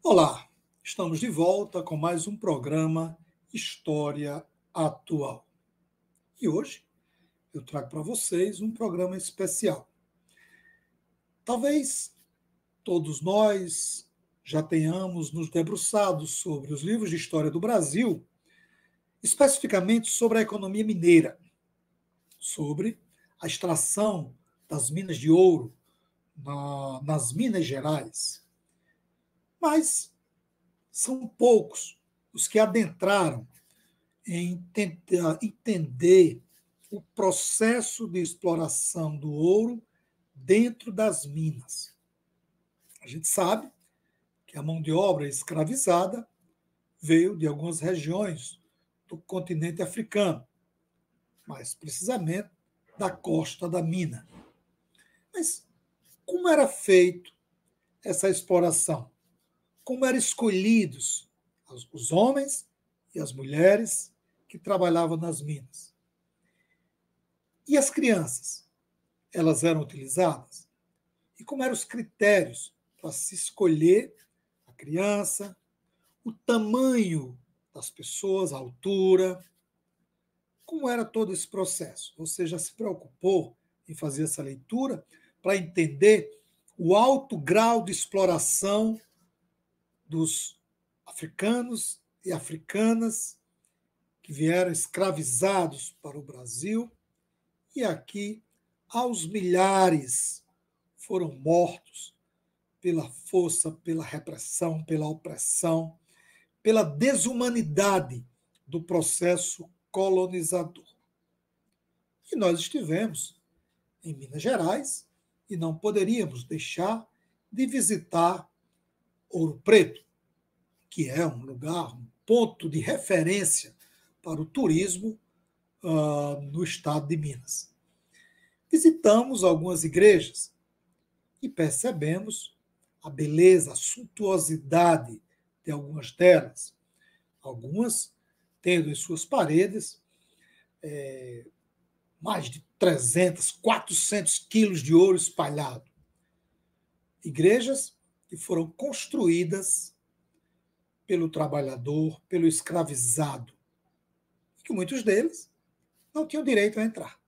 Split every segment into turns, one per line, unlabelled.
Olá, estamos de volta com mais um programa História Atual. E hoje eu trago para vocês um programa especial. Talvez todos nós já tenhamos nos debruçado sobre os livros de história do Brasil, especificamente sobre a economia mineira, sobre a extração das minas de ouro nas Minas Gerais. Mas são poucos os que adentraram em tentar entender o processo de exploração do ouro dentro das minas. A gente sabe que a mão de obra escravizada veio de algumas regiões do continente africano, mais precisamente da costa da mina. Mas como era feito essa exploração? Como eram escolhidos os homens e as mulheres que trabalhavam nas minas? E as crianças? Elas eram utilizadas? E como eram os critérios para se escolher a criança, o tamanho das pessoas, a altura? Como era todo esse processo? Você já se preocupou em fazer essa leitura para entender o alto grau de exploração dos africanos e africanas que vieram escravizados para o Brasil e aqui aos milhares foram mortos pela força, pela repressão, pela opressão, pela desumanidade do processo colonizador. E nós estivemos em Minas Gerais e não poderíamos deixar de visitar Ouro Preto, que é um lugar, um ponto de referência para o turismo no estado de Minas. Visitamos algumas igrejas e percebemos a beleza, a suntuosidade de algumas delas, algumas tendo em suas paredes mais de 300, 400 quilos de ouro espalhado. Igrejas que foram construídas pelo trabalhador, pelo escravizado, e que muitos deles não tinham direito a entrar.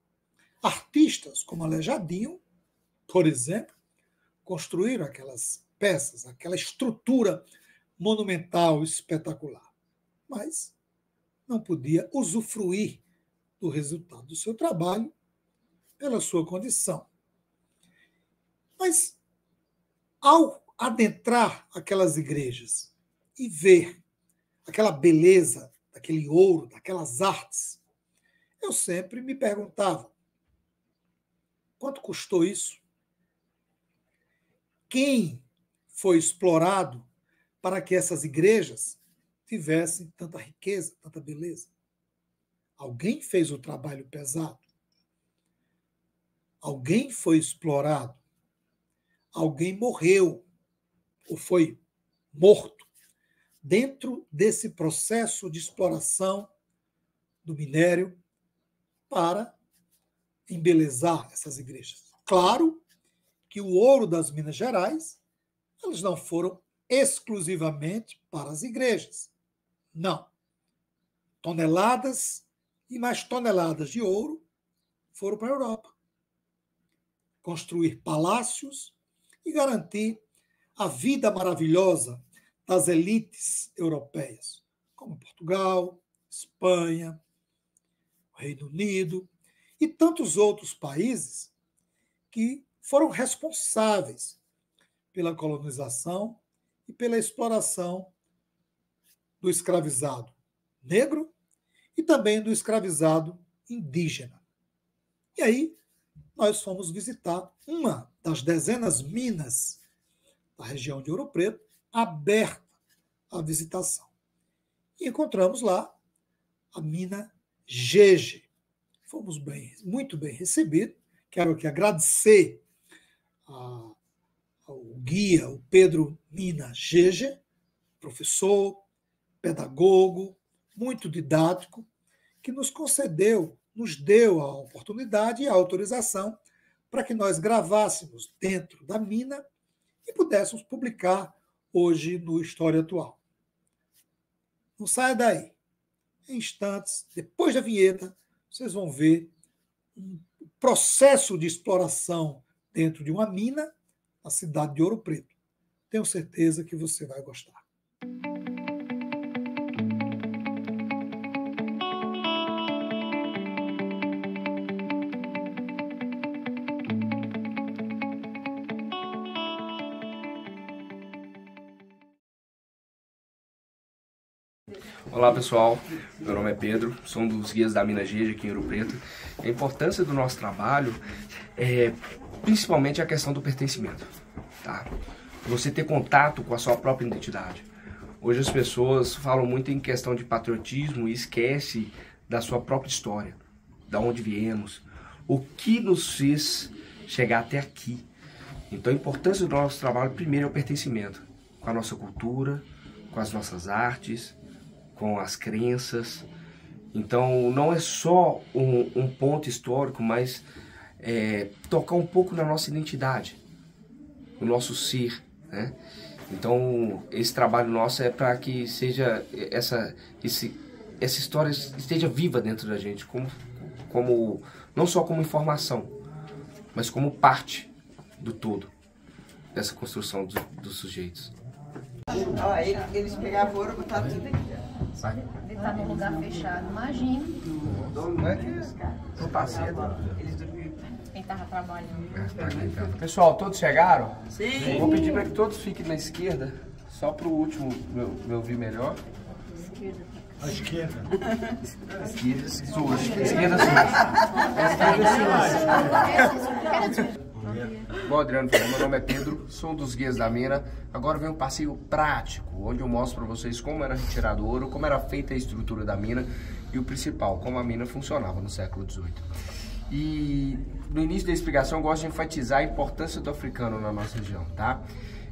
Artistas como Aleijadinho, por exemplo, construíram aquelas peças, aquela estrutura monumental, espetacular, mas não podia usufruir do resultado do seu trabalho pela sua condição. Mas, ao adentrar aquelas igrejas e ver aquela beleza, daquele ouro, daquelas artes, eu sempre me perguntava: quanto custou isso? Quem foi explorado para que essas igrejas tivessem tanta riqueza, tanta beleza? Alguém fez o trabalho pesado? Alguém foi explorado? Alguém morreu ou foi morto dentro desse processo de exploração do minério para embelezar essas igrejas? Claro que o ouro das Minas Gerais, eles não foram exclusivamente para as igrejas. Não. Toneladas e mais toneladas de ouro foram para a Europa. Construir palácios e garantir a vida maravilhosa das elites europeias, como Portugal, Espanha, Reino Unido e tantos outros países que foram responsáveis pela colonização e pela exploração do escravizado negro e também do escravizado indígena. E aí nós fomos visitar uma das dezenas minas da região de Ouro Preto, aberta à visitação. E encontramos lá a mina Gege. Fomos muito bem recebidos. Quero aqui agradecer ao guia, o Pedro Mina Gege, professor, pedagogo, muito didático, que nos deu a oportunidade e a autorização para que nós gravássemos dentro da mina e pudéssemos publicar hoje no História Atual. Não saia daí. Em instantes, depois da vinheta, vocês vão ver um processo de exploração dentro de uma mina na cidade de Ouro Preto. Tenho certeza que você vai gostar.
Olá pessoal, meu nome é Pedro, sou um dos guias da Mina Gede aqui em Ouro Preto. A importância do nosso trabalho é principalmente a questão do pertencimento, tá? Você ter contato com a sua própria identidade. Hoje as pessoas falam muito em questão de patriotismo e esquece da sua própria história, da onde viemos, o que nos fez chegar até aqui. Então a importância do nosso trabalho primeiro é o pertencimento, com a nossa cultura, com as nossas artes, com as crenças. Então não é só um ponto histórico, mas tocar um pouco na nossa identidade, no nosso ser, né? Então esse trabalho nosso é para que seja essa história esteja viva dentro da gente, como não só como informação, mas como parte do todo dessa construção dos sujeitos.
Ó, eles pegavam ouro e botavam tudo aqui.
Ele tá num lugar fechado, imagina.
Não é que não tá cedo.
Eles dormiam.
Quem tava trabalhando.
Pessoal, todos chegaram?
Sim.
Vou pedir para que todos fiquem na esquerda, só para o último me ouvir melhor.
À esquerda.
Esquerda sua. Esquerda sua. Bom, Adriano, meu nome é Pedro, sou um dos guias da mina. Agora vem um passeio prático, onde eu mostro para vocês como era retirado o ouro, como era feita a estrutura da mina e o principal, como a mina funcionava no século XVIII. E no início da explicação eu gosto de enfatizar a importância do africano na nossa região, tá?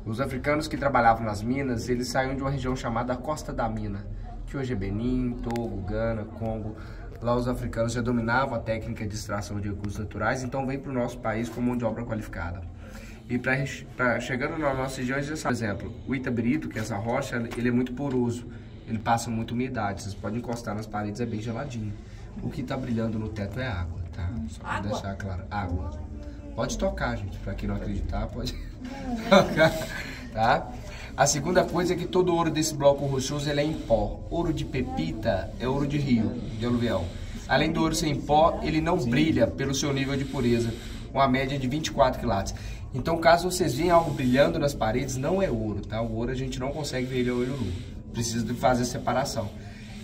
Os africanos que trabalhavam nas minas, eles saíam de uma região chamada Costa da Mina, que hoje é Benin, Togo, Gana, Congo. Lá os africanos já dominavam a técnica de extração de recursos naturais, então vem para o nosso país com mão de obra qualificada. E chegando na nossa região, por exemplo, o Itabirito, que é essa rocha, ele é muito poroso, ele passa muita umidade, vocês podem encostar nas paredes, é bem geladinho. O que está brilhando no teto é água, tá? Só para deixar claro, água. Pode tocar, gente, para quem não acreditar, pode tocar, tá? A segunda coisa é que todo ouro desse bloco rochoso ele é em pó. Ouro de pepita é ouro de rio, de aluvião. Além do ouro ser em pó, ele não brilha pelo seu nível de pureza, uma média de 24 quilates. Então, caso vocês vejam algo brilhando nas paredes, não é ouro, tá? O ouro a gente não consegue ver ele a olho nu. Precisa de fazer separação.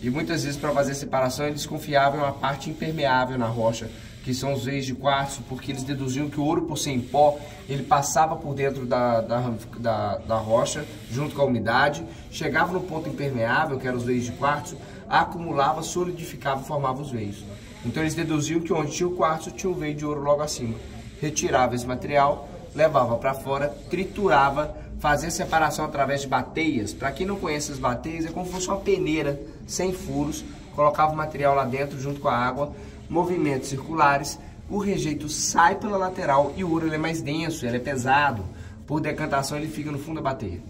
E muitas vezes, para fazer separação, eles confiavam em uma parte impermeável na rocha, que são os veios de quartzo, porque eles deduziam que o ouro, por ser em pó, ele passava por dentro da rocha, junto com a umidade, chegava no ponto impermeável, que eram os veios de quartzo, acumulava, solidificava e formava os veios. Então eles deduziam que onde tinha o quartzo, tinha um veio de ouro logo acima. Retirava esse material, levava para fora, triturava, fazia separação através de bateias. Para quem não conhece as bateias, é como se fosse uma peneira, sem furos, colocava o material lá dentro junto com a água, movimentos circulares, o rejeito sai pela lateral e o ouro ele é mais denso, ele é pesado. Por decantação ele fica no fundo da bateia.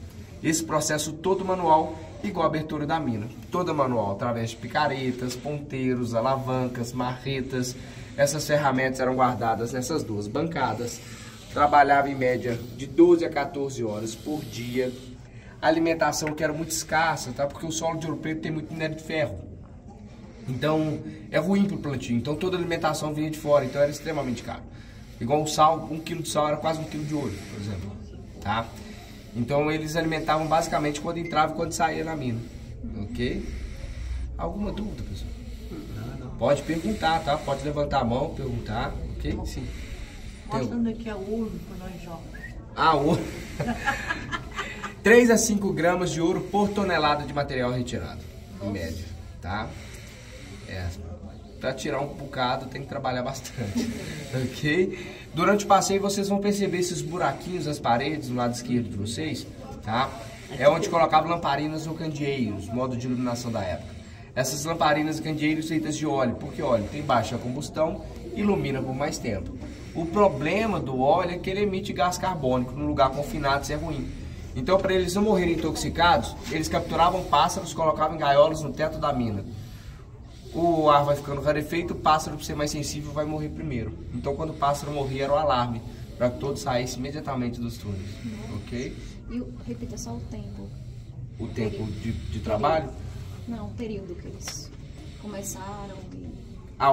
Esse processo todo manual, igual a abertura da mina. Toda manual, através de picaretas, ponteiros, alavancas, marretas. Essas ferramentas eram guardadas nessas duas bancadas. Trabalhava em média de 12 a 14 horas por dia. A alimentação que era muito escassa, tá? Porque o solo de Ouro Preto tem muito minério de ferro. Então, é ruim para o plantio. Então, toda a alimentação vinha de fora. Então, era extremamente caro. Igual o sal, 1 quilo de sal era quase 1 quilo de ouro, por exemplo. Tá? Então, eles alimentavam basicamente quando entrava e quando saía na mina. Ok? Alguma dúvida, pessoal? Pode perguntar, tá? Pode levantar a mão, perguntar. Ok? Sim.
Mostrando aqui a ouro para nós jovens.
Ah, ouro. 3 a 5 gramas de ouro por tonelada de material retirado, em média, tá? Para tirar um bocado tem que trabalhar bastante, ok? Durante o passeio vocês vão perceber esses buraquinhos nas paredes, no lado esquerdo de vocês, tá? É onde colocavam lamparinas ou candeeiros, modo de iluminação da época. Essas lamparinas e candeeiros feitas de óleo, porque óleo tem baixa combustão, ilumina por mais tempo. O problema do óleo é que ele emite gás carbônico, num lugar confinado isso é ruim. Então, para eles não morrerem intoxicados, eles capturavam pássaros, colocavam em gaiolas no teto da mina. O ar vai ficando rarefeito, o pássaro, por ser mais sensível, vai morrer primeiro. Então, quando o pássaro morria, era o alarme, para que todos saíssem imediatamente dos túneis. Ok?
E repita só o tempo.
O tempo de trabalho?
Não, o período que eles começaram.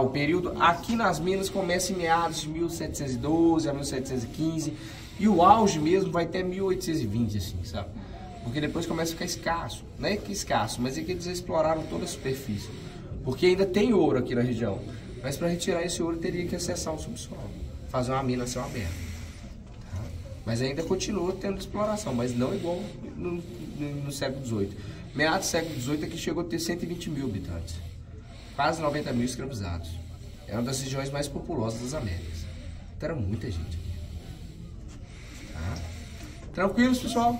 O período aqui nas minas começa em meados de 1712 a 1715 e o auge mesmo vai até 1820, assim, sabe? Porque depois começa a ficar escasso. Não é que escasso, mas é que eles exploraram toda a superfície. Porque ainda tem ouro aqui na região. Mas para retirar esse ouro teria que acessar o subsolo, fazer uma mina a céu aberto. Tá? Mas ainda continua tendo exploração, mas não igual no século XVIII. Meados do século XVIII aqui chegou a ter 120 mil habitantes. Quase 90 mil escravizados. Era uma das regiões mais populosas das Américas. Então era muita gente aqui. Tá? Tranquilos, pessoal?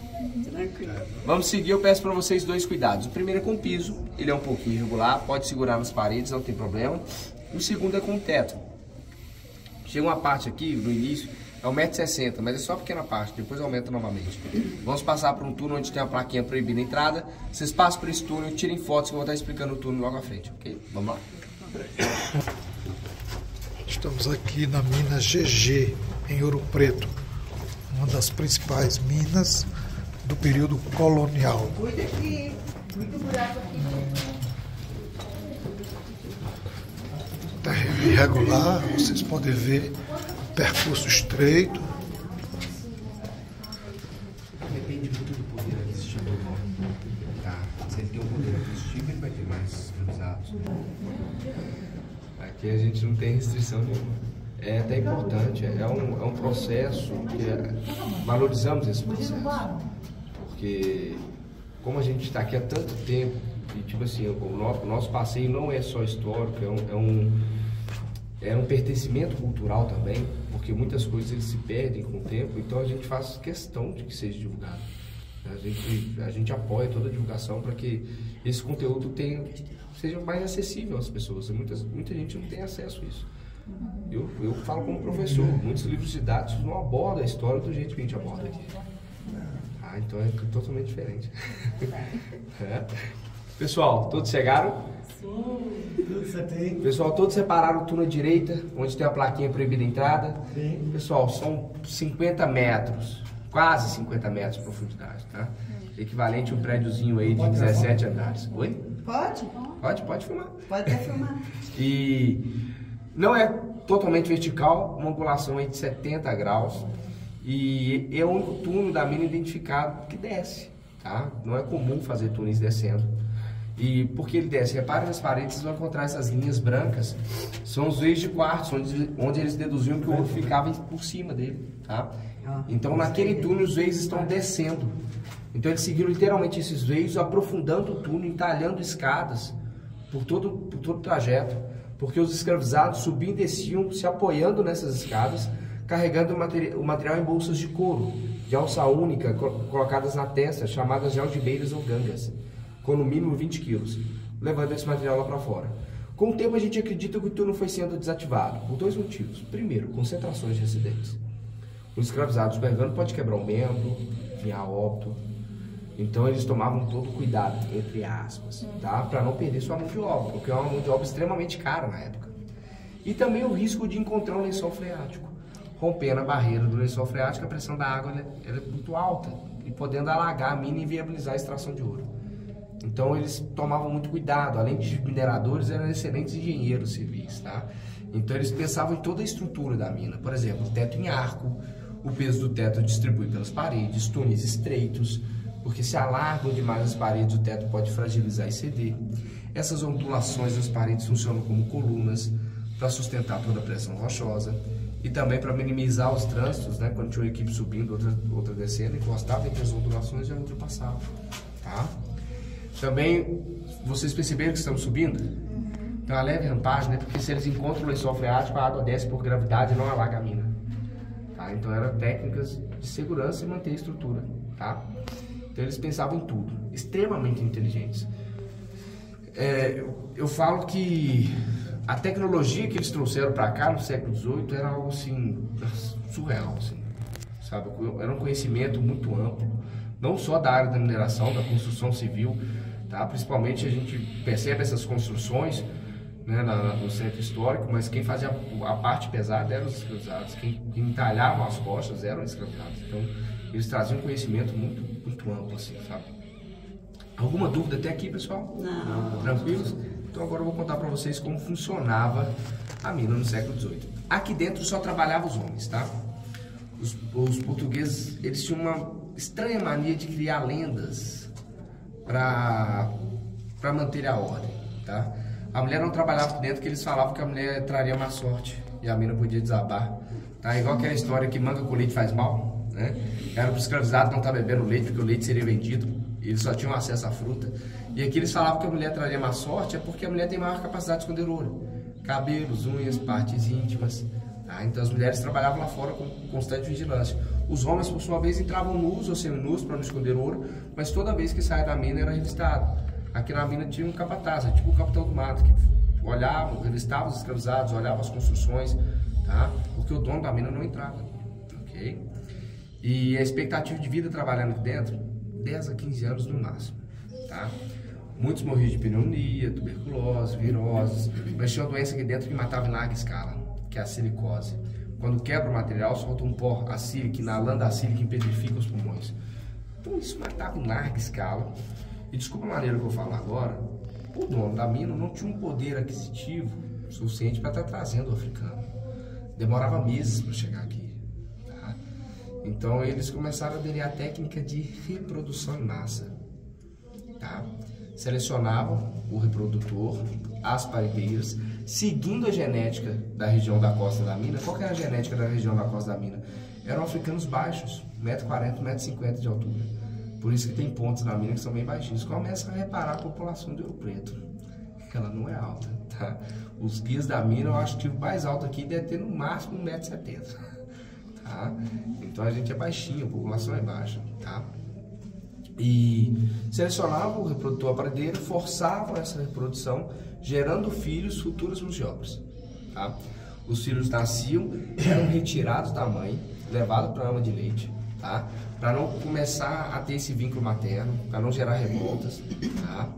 Tranquilo.
Vamos seguir, eu peço para vocês 2 cuidados. O primeiro é com o piso, ele é um pouquinho irregular, pode segurar nas paredes, não tem problema. O segundo é com o teto. Chega uma parte aqui, no início, é 1,60 m, mas é só a pequena parte, depois aumenta novamente. Vamos passar por um túnel onde tem uma plaquinha proibida a entrada. Vocês passam por esse túnel, tirem fotos que eu vou estar explicando o túnel logo à frente, ok? Vamos lá?
Estamos aqui na mina GG, em Ouro Preto, uma das principais minas do período colonial.
Cuida aqui, muito buraco aqui.
Terreno irregular, vocês podem ver o percurso estreito.
Depende muito do poder aquisitivo do homem. Tá? Se ele tem um poder aquisitivo, ele vai ter mais escravizados. Aqui a gente não tem restrição nenhuma. É até importante, é um processo que valorizamos esse processo. Porque como a gente está aqui há tanto tempo, e tipo assim, o nosso passeio não é só histórico, é um pertencimento cultural também, porque muitas coisas eles se perdem com o tempo, então a gente faz questão de que seja divulgado. A gente apoia toda a divulgação para que esse conteúdo seja mais acessível às pessoas. Muita gente não tem acesso a isso. Eu falo como professor, muitos livros didáticos não abordam a história do jeito que a gente aborda aqui. Então é totalmente diferente. Pessoal, todos chegaram? Sim. Pessoal, todos separaram o túnel à direita, onde tem a plaquinha proibida a entrada. Sim. Pessoal, são 50 metros, quase 50 metros de profundidade, tá? Equivalente a um prédiozinho aí de 17 andares. Oi? Pode filmar.
Pode até filmar.
E não é totalmente vertical, uma angulação aí de 70 graus. E é o único túnel da mina identificado que desce, tá? Não é comum fazer túneis descendo. E por que ele desce? Reparem nas paredes, vocês vão encontrar essas linhas brancas. São os veios de quartzo, onde eles deduziam que o ouro ficava por cima dele, tá? Então naquele túnel os veios estão descendo. Então eles seguiram literalmente esses veios, aprofundando o túnel, entalhando escadas por todo o trajeto. Porque os escravizados subiam e desciam, se apoiando nessas escadas, carregando o material em bolsas de couro, de alça única, colocadas na testa, chamadas de algibeiras ou gangas, com no mínimo 20 quilos, levando esse material lá para fora. Com o tempo a gente acredita que o túnel foi sendo desativado, por 2 motivos. Primeiro, concentrações de acidentes. Os escravizados bergando pode quebrar um membro, vir a óbito. Então eles tomavam todo cuidado, entre aspas, tá? Para não perder sua mão de obra, porque é uma mão de obra extremamente cara na época. E também o risco de encontrar um lençol freático. Rompendo a barreira do lençol freático, a pressão da água ela é muito alta e podendo alagar a mina e inviabilizar a extração de ouro. Então eles tomavam muito cuidado, além de mineradores, eram excelentes engenheiros civis, tá? Então eles pensavam em toda a estrutura da mina, por exemplo, o teto em arco, o peso do teto distribui pelas paredes, túneis estreitos, porque se alargam demais as paredes, o teto pode fragilizar e ceder. Essas ondulações das paredes funcionam como colunas para sustentar toda a pressão rochosa e também para minimizar os trânsitos, né? Quando tinha uma equipe subindo, outra descendo, encostava entre as ondulações e a outra passava, tá? Também, vocês perceberam que estamos subindo? Tem uma leve rampagem, né? Porque se eles encontram o lençol freático, a água desce por gravidade e não alaga a mina. Tá? Então eram técnicas de segurança e manter a estrutura, tá? Então eles pensavam em tudo, extremamente inteligentes. Eu falo que a tecnologia que eles trouxeram para cá no século XVIII era algo assim, surreal, assim, sabe? Era um conhecimento muito amplo, não só da área da mineração, da construção civil, tá? Principalmente a gente percebe essas construções, né, no centro histórico, mas quem fazia a parte pesada eram os escravizados, quem entalhavam as rochas eram os escravizados. Então, eles traziam um conhecimento muito amplo, assim, sabe? Alguma dúvida até aqui, pessoal?
Não.
Tranquilos? Então agora eu vou contar para vocês como funcionava a mina no século XVIII. Aqui dentro só trabalhavam os homens, tá? Os portugueses, eles tinham uma estranha mania de criar lendas para manter a ordem, tá? A mulher não trabalhava aqui dentro porque eles falavam que a mulher traria má sorte e a mina podia desabar, tá? Igual aquela história que manga com leite faz mal, né? Era para o escravizado não estar bebendo leite porque o leite seria vendido, eles só tinham acesso à fruta. E aqui eles falavam que a mulher traria má sorte é porque a mulher tem maior capacidade de esconder ouro, cabelos, unhas, partes íntimas. Tá? Então as mulheres trabalhavam lá fora com constante vigilância. Os homens, por sua vez, entravam nus ou seminus para não esconder ouro, mas toda vez que saia da mina era revistado. Aqui na mina tinha um capataz, tipo o capitão do mato, que olhava, revistava os escravizados, olhava as construções, tá? Porque o dono da mina não entrava, ok? E a expectativa de vida trabalhando aqui dentro, 10 a 15 anos no máximo, tá? Muitos morriam de pneumonia, tuberculose, viroses, mas tinha uma doença aqui dentro que matava em larga escala, que é a silicose. Quando quebra o material, solta um pó acílico, inalando a sílica que petrifica os pulmões. Então isso matava em larga escala. E desculpa a maneira que eu falo agora, o dono da mina não tinha um poder aquisitivo suficiente para estar trazendo o africano. Demorava meses para chegar aqui. Tá? Então eles começaram a aderir à técnica de reprodução em massa. Tá? Selecionavam o reprodutor, as parideiras, seguindo a genética da região da costa da mina. Qual que era a genética da região da costa da mina? Eram africanos baixos, 1,40 m, 1,50 m de altura. Por isso que tem pontos na mina que são bem baixinhos. Começa a reparar a população do Ouro Preto. Ela não é alta, tá? Os guias da mina, eu acho que o mais alto aqui deve ter no máximo 1,70 m, tá? Então a gente é baixinho, a população é baixa, tá? E selecionavam o reprodutor aparelheiro, forçavam essa reprodução, gerando filhos, futuras mãos de obras, tá? Os filhos nasciam, eram retirados da mãe, levados para a ama de leite, tá? Para não começar a ter esse vínculo materno, para não gerar revoltas, tá?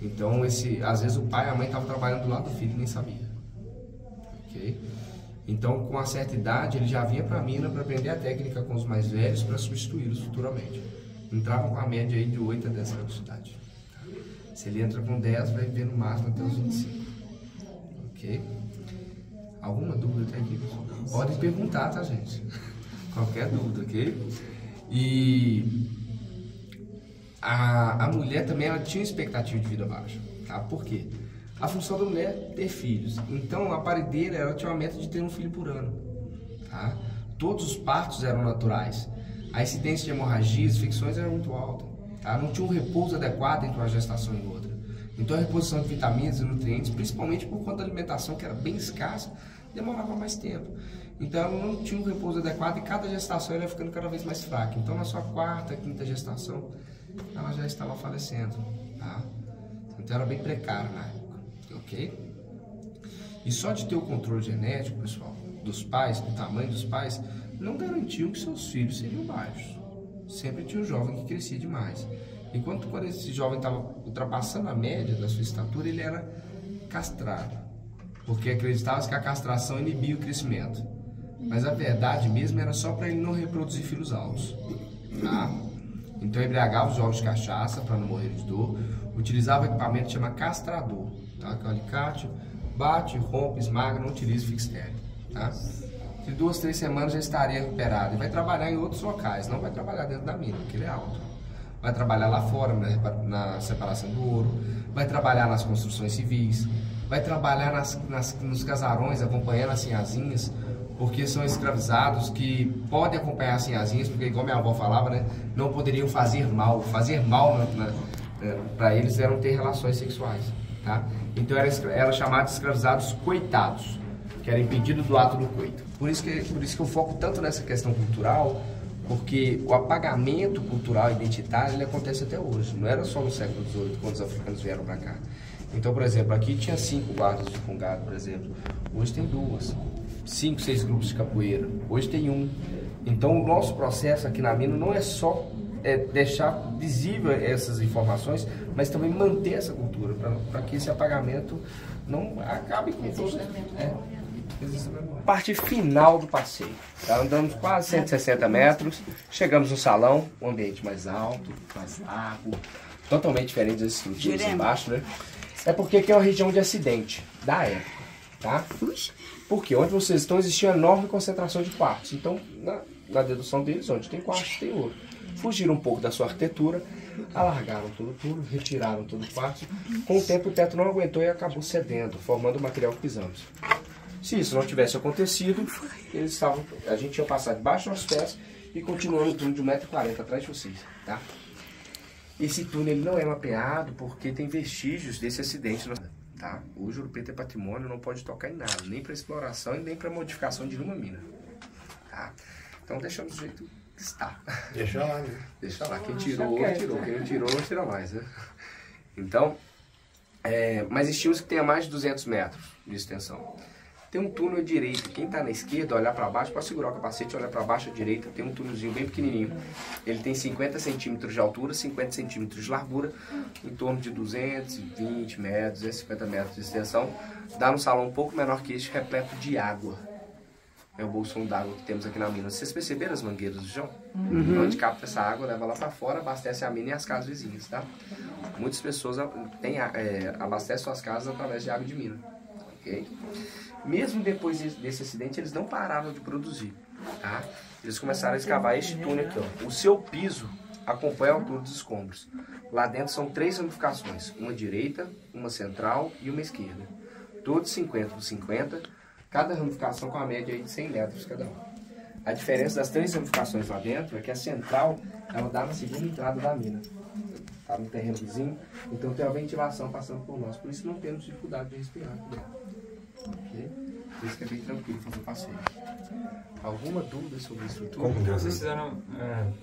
Então, às vezes o pai e a mãe estavam trabalhando do lado do filho e nem sabia, ok? Então, com uma certa idade, ele já vinha para a mina para aprender a técnica com os mais velhos para substituí-los futuramente. Entravam com a média aí de 8 a 10 anos de idade. Tá? Se ele entra com 10, vai viver no máximo até os 25, ok? Alguma dúvida até aqui? Podem perguntar, tá, gente? Qualquer dúvida, ok? E a mulher também ela tinha expectativa de vida baixa, tá? Por quê? A função da mulher é ter filhos. Então a parideira ela tinha uma meta de ter um filho por ano, tá? Todos os partos eram naturais. A incidência de hemorragias, infecções era muito alta, tá? Não tinha um repouso adequado entre uma gestação e outra. Então a reposição de vitaminas e nutrientes, principalmente por conta da alimentação que era bem escassa, demorava mais tempo. Então ela não tinha um repouso adequado e cada gestação ela ia ficando cada vez mais fraca. Então na sua quarta, quinta gestação, ela já estava falecendo, tá? Então era bem precário na época, ok? E só de ter o controle genético, pessoal, dos pais, do tamanho dos pais, não garantiu que seus filhos seriam baixos. Sempre tinha um jovem que crescia demais. E quando esse jovem estava ultrapassando a média da sua estatura, ele era castrado, porque acreditava que a castração inibia o crescimento. Mas a verdade mesmo era só para ele não reproduzir filhos altos, tá? Então embriagava os jovens de cachaça para não morrer de dor, utilizava um equipamento que chama castrador, tá? Que é o alicate, bate, rompe, esmaga, não utiliza e fica estéril, tá? De 2 a 3 semanas já estaria recuperado e vai trabalhar em outros locais, não vai trabalhar dentro da mina, porque ele é alto. Vai trabalhar lá fora, na separação do ouro, vai trabalhar nas construções civis, vai trabalhar nos casarões, acompanhando as sinhazinhas, porque são escravizados que podem acompanhar as sinhazinhas, porque igual minha avó falava, né, não poderiam fazer mal. Fazer mal para eles eram ter relações sexuais, tá? Então era chamado de escravizados coitados, que era impedido do ato do coito. Por isso que eu foco tanto nessa questão cultural, porque o apagamento cultural e identitário ele acontece até hoje. Não era só no século XVIII, quando os africanos vieram para cá. Então, por exemplo, aqui tinha 5 guardas de congado, por exemplo. Hoje tem 2. 5, 6 grupos de capoeira. Hoje tem 1. Então, o nosso processo aqui na mina não é só deixar visível essas informações, mas também manter essa cultura, para que esse apagamento não acabe com tudo. Parte final do passeio. Tá? Andamos quase 160 metros, chegamos no salão, um ambiente mais alto, mais largo, totalmente diferente das estruturas embaixo, né? É porque aqui é uma região de acidente da época, tá? Porque onde vocês estão existia uma enorme concentração de quartos. Então, na dedução deles, onde tem quartos, tem ouro. Fugiram um pouco da sua arquitetura, alargaram todo o túnel, retiraram todo o quarto. Com o tempo, o teto não aguentou e acabou cedendo, formando o material que pisamos. Se isso não tivesse acontecido, a gente ia passar debaixo dos nossos pés e continuando o túnel de 1,40 m atrás de vocês, tá? Esse túnel ele não é mapeado porque tem vestígios desse acidente, tá? Hoje o Ouro Preto é patrimônio, não pode tocar em nada, nem para exploração e nem para modificação de nenhuma mina, tá? Então deixamos do jeito que está.
Deixa lá, né?
Deixa lá, quem tirou, tirou, quem não tirou, não tira mais, né? Então, mas estimamos que tenha mais de 200 metros de extensão. Tem um túnel à direita, quem está na esquerda, olhar para baixo, pode segurar o capacete, olhar para baixo à direita, tem um túnelzinho bem pequenininho. Ele tem 50 centímetros de altura, 50 centímetros de largura, em torno de 220 metros, 250 metros de extensão. Dá um salão um pouco menor que este, repleto de água. É o bolsão d'água que temos aqui na mina. Vocês perceberam as mangueiras do chão? Onde capta essa água, leva lá para fora, abastece a mina e as casas vizinhas, tá? Muitas pessoas abastecem suas casas através de água de mina, ok? Mesmo depois desse acidente, eles não pararam de produzir, tá? Eles começaram a escavar este túnel aqui, ó. O seu piso acompanha a altura dos escombros. Lá dentro são 3 ramificações, uma direita, uma central e uma esquerda. Todos 50 por 50, cada ramificação com a média aí de 100 metros cada uma. A diferença das 3 ramificações lá dentro é que a central, ela dá na segunda entrada da mina. Tá no terreno vizinho, então tem a ventilação passando por nós, por isso não temos dificuldade de respirar aqui dentro. Ok? Por isso que é bem tranquilo fazer o passeio. Alguma dúvida sobre a estrutura?
Como Deus,
vocês fizeram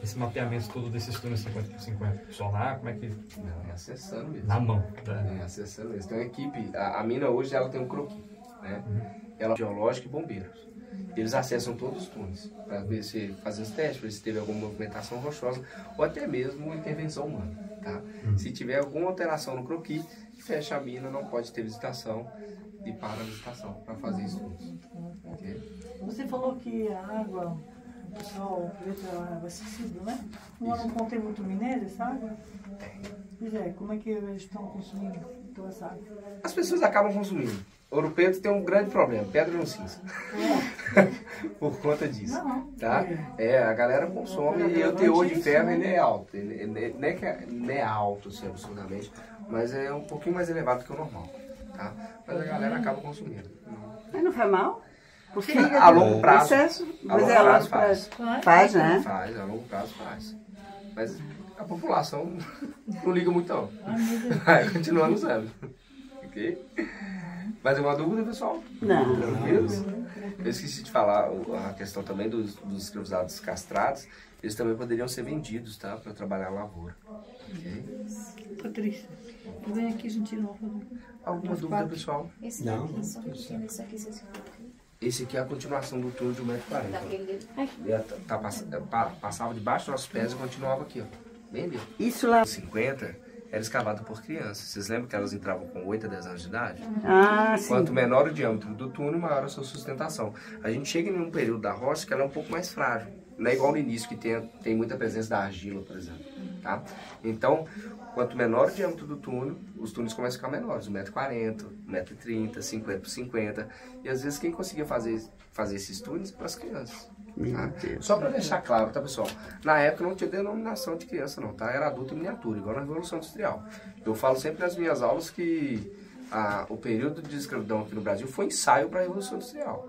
esse mapeamento todo desses túneis 50 por 50? Só lá? Como é que...
Não, é acessando mesmo.
Na mão.
É acessando mesmo. Tem uma equipe, a mina hoje ela tem um croquis, né? Ela é geológica e bombeiros. Eles acessam todos os túneis para ver se fazer os testes, para ver se teve alguma movimentação rochosa ou até mesmo intervenção humana, tá? Se tiver alguma alteração no croquis, fecha a mina, não pode ter visitação e para a visitação para fazer estudos. Okay?
Você falou que a água, o pessoal preto é água acessível, né? Não contém muito minério essa água? Pois é, como é que eles estão consumindo toda essa água?
As pessoas acabam consumindo. Ouro Preto tem um grande problema, pedra no cinza. Por conta disso, tá? A galera consome e o teor de ferro ele é alto. Não é alto, assim, absurdamente, mas é um pouquinho mais elevado que o normal, tá? Mas a galera acaba consumindo.
Mas não faz mal? Porque
a longo prazo.
A longo prazo faz. Faz, né?
Faz, a longo prazo faz. Mas a população não liga muito não. Vai continuando usando. Ok? Mais alguma dúvida, pessoal?
Não.
Tranquilos? Eu esqueci de falar a questão também dos escravizados castrados. Eles também poderiam ser vendidos, tá? Para trabalhar a lavoura. Ok?
Patrícia, vem aqui, a gente tira uma foto.
Alguma dúvida, pessoal?
Esse daqui, só repetindo isso aqui, vocês viram.
Esse aqui é a continuação do túnel de 1,40 m. Passava debaixo dos nossos pés e continuava aqui, ó. Bem ali.
Isso lá.
50 era escavado por crianças. Vocês lembram que elas entravam com 8 a 10 anos de idade?
Ah, sim.
Quanto menor o diâmetro do túnel, maior a sua sustentação. A gente chega em um período da rocha que ela é um pouco mais frágil. Não é igual no início, que tem muita presença da argila, por exemplo. Tá? Então, quanto menor o diâmetro do túnel, os túneis começam a ficar menores. 1,40 m, 1,30 m, 50 por 50. E às vezes quem conseguia fazer esses túneis para as crianças. Tá? Só para deixar claro, tá, pessoal? Na época não tinha denominação de criança não, tá? Era adulto em miniatura, igual na Revolução Industrial. Eu falo sempre nas minhas aulas que o período de escravidão aqui no Brasil foi ensaio para a Revolução Industrial.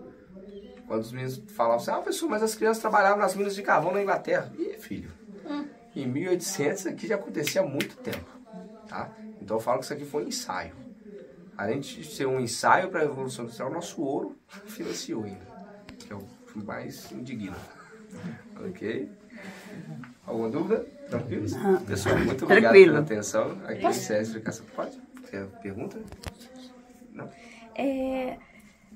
Quando os meninos falavam assim, pessoal, mas as crianças trabalhavam nas minas de carvão na Inglaterra. Ih, filho, em 1800 isso aqui já acontecia há muito tempo, tá? Então eu falo que isso aqui foi um ensaio. Além de ser um ensaio para a Revolução Industrial, nosso ouro financiou ainda, que é o mais indigno. Ok? Alguma dúvida? Tranquilo? Pessoal, muito obrigado pela atenção. Aqui encerra a explicação. Pode? Quer pergunta? Não?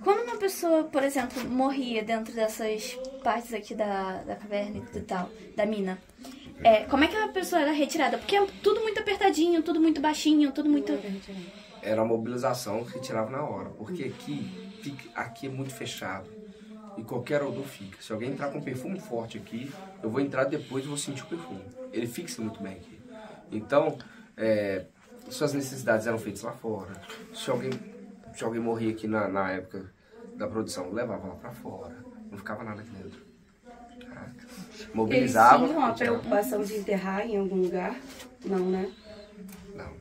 Quando uma pessoa, por exemplo, morria dentro dessas partes aqui da caverna e tal, da mina, como é que a pessoa era retirada? Porque é tudo muito apertadinho, tudo muito baixinho, tudo muito...
Era a mobilização que tirava na hora, porque aqui é muito fechado e qualquer odor fica. Se alguém entrar com um perfume forte aqui, eu vou entrar depois e vou sentir o perfume. Ele fixa muito bem aqui. Então, suas necessidades eram feitas lá fora. Se alguém morria aqui na época da produção, eu levava lá pra fora. Não ficava nada aqui dentro. Mobilizava.
Eles tinham a preocupação de enterrar em algum lugar? Não, né?
Não.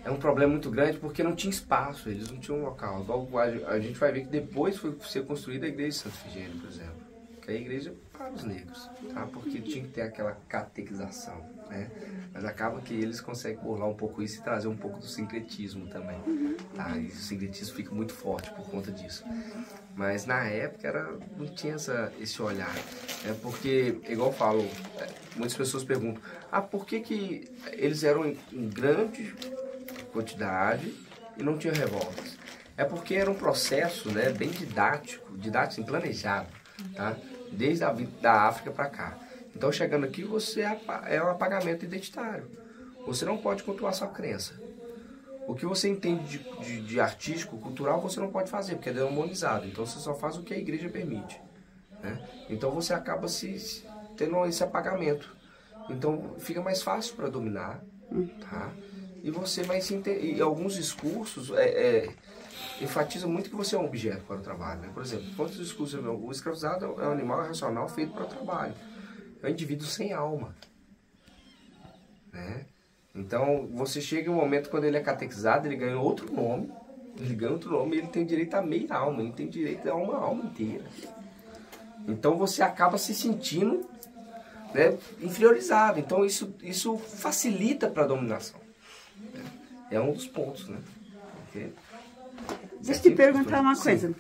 É um problema muito grande porque não tinha espaço, eles não tinham um local. Igual a gente vai ver que depois foi ser construída a igreja de Santo Efigênio, por exemplo. Que é a igreja para os negros, tá? Porque tinha que ter aquela catequização, né? Mas acaba que eles conseguem burlar um pouco isso e trazer um pouco do sincretismo também, tá? E o sincretismo fica muito forte por conta disso. Mas na época não tinha esse olhar, né? Porque, igual eu falo, muitas pessoas perguntam, por que eles eram em grande quantidade e não tinha revoltas? É porque era um processo, né, bem didático assim, planejado, tá? Desde a vida da África para cá. Então, chegando aqui, você é um apagamento identitário. Você não pode cultuar sua crença. O que você entende de artístico, cultural, você não pode fazer, porque é demonizado. Então, você só faz o que a igreja permite, né? Então, você acaba tendo esse apagamento. Então, fica mais fácil para dominar, tá? E você vai se entender. E alguns discursos enfatizam muito que você é um objeto para o trabalho, né? Por exemplo, quantos discursos? O escravizado é um animal racional feito para o trabalho. É um indivíduo sem alma, né? Então, você chega em um momento quando ele é catequizado, ele ganha outro nome. Ele ganha outro nome e ele tem direito a meia alma. Ele tem direito a uma alma inteira. Então, você acaba se sentindo, né, inferiorizado. Então, isso facilita para a dominação. É um dos pontos, né? Okay?
Deixa eu te perguntar uma coisa.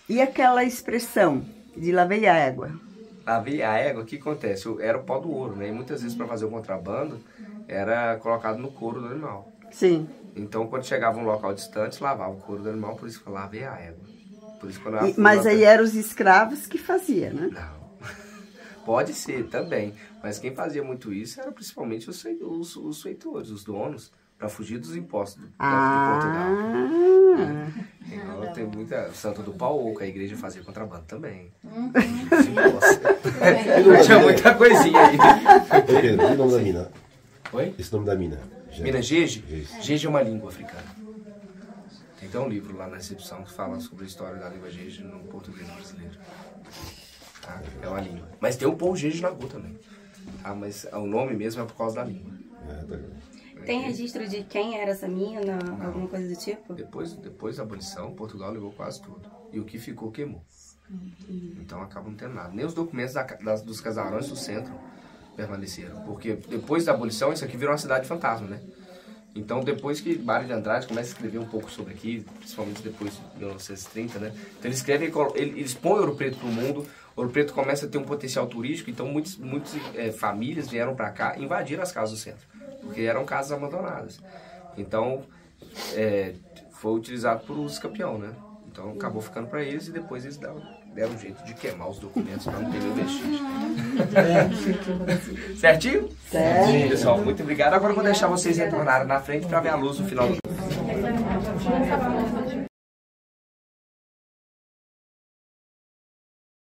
E aquela expressão de lavei a égua?
Lavei a égua, o que acontece? Era o pó do ouro, né? E muitas vezes para fazer o contrabando era colocado no couro do animal.
Sim.
Então quando chegava um local distante, lavava o couro do animal, por isso que eu lavei a égua. Por isso, quando
mas aí eram os escravos que faziam, né?
Não. Pode ser também, mas quem fazia muito isso era principalmente os feitores, os donos, para fugir dos impostos de Portugal. Então, tem muita Santa do Pauco, a igreja fazia contrabando também. Tinha muita coisinha aí.
E o nome da mina?
Oi?
Esse nome da mina?
Mina Jeje? Jeje é uma língua africana. Tem até um livro lá na recepção que fala sobre a história da língua Jeje no português brasileiro. Tá? É uma língua. Mas tem o povo Jeje na rua também. Tá? Mas o nome mesmo é por causa da língua.
Tem registro de quem era essa mina, alguma coisa do tipo?
Depois da abolição, Portugal levou quase tudo. E o que ficou, queimou. Então acaba não tendo nada. Nem os documentos dos casarões do centro permaneceram. Porque depois da abolição, isso aqui virou uma cidade fantasma, né? Então depois que Mário de Andrade começa a escrever um pouco sobre aqui, principalmente depois de 1930, né? Então eles escrevem, eles põem Ouro Preto pro mundo. Ouro Preto começa a ter um potencial turístico, então muitas famílias vieram para cá e invadiram as casas do centro. Porque eram casas abandonadas. Então, foi utilizado por uso campeão, né? Então, acabou ficando para eles e depois eles deram um jeito de queimar os documentos para não ter nenhum vestígio. Certinho?
Certo.
Pessoal, muito obrigado. Agora eu vou deixar vocês retornarem na frente para ver a luz no final do